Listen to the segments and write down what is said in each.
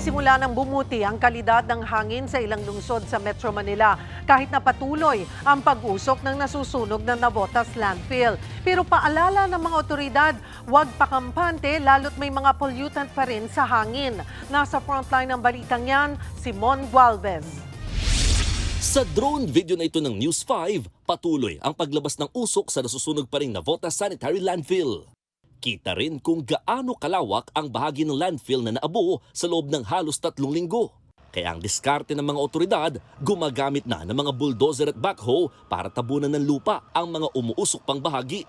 Nagsisimula ng bumuti ang kalidad ng hangin sa ilang lungsod sa Metro Manila kahit na patuloy ang pag-usok ng nasusunog na Navotas landfill. Pero paalala ng mga otoridad, huwag pakampante lalo't may mga pollutant pa rin sa hangin. Nasa frontline ng balitang yan, si Mon Gualvez. Sa drone video na ito ng News 5, patuloy ang paglabas ng usok sa nasusunog pa ring Navotas Sanitary Landfill. Kita rin kung gaano kalawak ang bahagi ng landfill na naabo sa loob ng halos 3 linggo. Kaya ang diskarte ng mga otoridad, gumagamit na ng mga bulldozer at backhoe para tabunan ng lupa ang mga umuusok pang bahagi.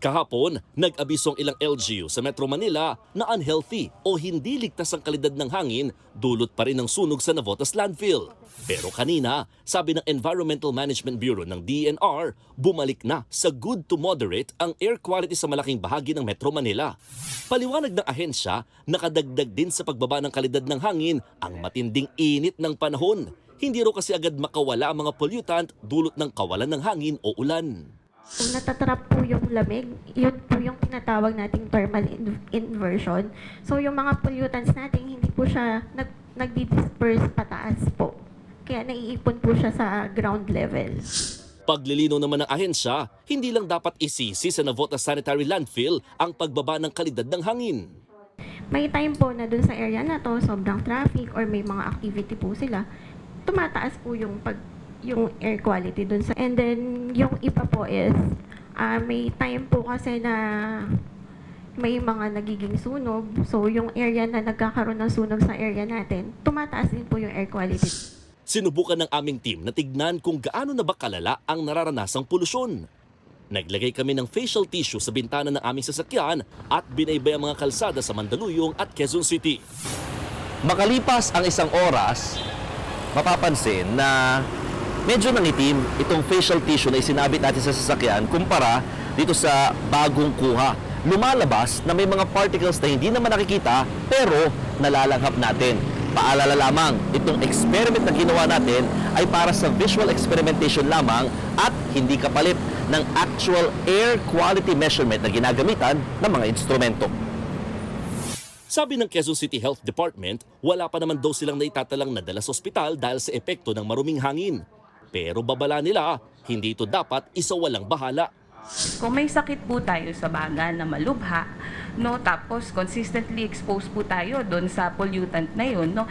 Kahapon, nag-abiso ang ilang LGU sa Metro Manila na unhealthy o hindi ligtas ang kalidad ng hangin, dulot pa rin ng sunog sa Navotas landfill. Pero kanina, sabi ng Environmental Management Bureau ng DENR, bumalik na sa good to moderate ang air quality sa malaking bahagi ng Metro Manila. Paliwanag ng ahensya, nakadagdag din sa pagbaba ng kalidad ng hangin ang matinding init ng panahon. Hindi raw kasi agad makawala ang mga pollutant dulot ng kawalan ng hangin o ulan. Kung natatrap po yung lamig, yun po yung tinatawag nating thermal inversion. So yung mga pollutants natin, hindi po siya nagdi-disperse pataas po. Kaya naiipon po siya sa ground level. Paglilinaw naman ng ahensya, hindi lang dapat isisi sa Navotas Sanitary Landfill ang pagbaba ng kalidad ng hangin. May time po na dun sa area na to, sobrang traffic or may mga activity po sila, tumataas po yung air quality dun sa. And then yung iba po is may time po kasi na may mga nagiging sunog. So yung area na nagkakaroon ng sunog sa area natin, tumataas din po yung air quality. Sinubukan ng aming team na tignan kung gaano na ba kalala ang nararanasang polusyon. Naglagay kami ng facial tissue sa bintana ng aming sasakyan at binaybay ang mga kalsada sa Mandaluyong at Quezon City. Makalipas ang 1 oras, mapapansin na medyo nangitim itong facial tissue na isinabit natin sa sasakyan kumpara dito sa bagong kuha. Lumalabas na may mga particles na hindi naman nakikita pero nalalanghap natin. Paalala lamang, itong experiment na ginawa natin ay para sa visual experimentation lamang at hindi kapalit ng actual air quality measurement na ginagamitan ng mga instrumento. Sabi ng Quezon City Health Department, wala pa naman daw silang naitatalang nadala sa ospital dahil sa epekto ng maruming hangin. Pero babala nila, hindi ito dapat isawalang bahala. Kung may sakit po tayo sa baga na malubha, no, tapos consistently exposed po tayo doon sa pollutant na yun, no,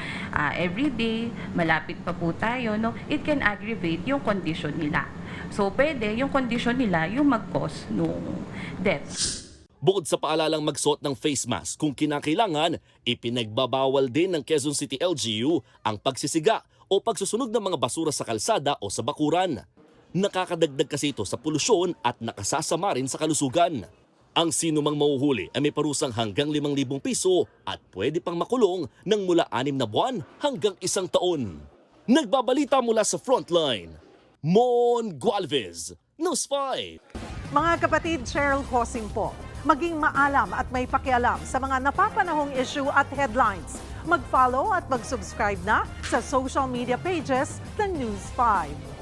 every day, malapit pa po tayo, no, it can aggravate yung condition nila. So, pwede yung condition nila yung mag-cause ng death. Bukod sa paalalang magsuot ng face mask kung kinakailangan, ipinagbabawal din ng Quezon City LGU ang pagsisiga o pagsusunog ng mga basura sa kalsada o sa bakuran. Nakakadagdag kasi ito sa polusyon at nakasasama rin sa kalusugan. Ang sinumang mahuhuli ay may parusang hanggang 5,000 piso at pwede pang makulong ng mula 6 na buwan hanggang 1 taon. Nagbabalita mula sa Frontline, Mon Gualvez, News 5. Mga kapatid, Cheryl Cosing po. Maging maalam at may pakialam sa mga napapanahong issue at headlines. Mag-follow at mag-subscribe na sa social media pages ng News 5.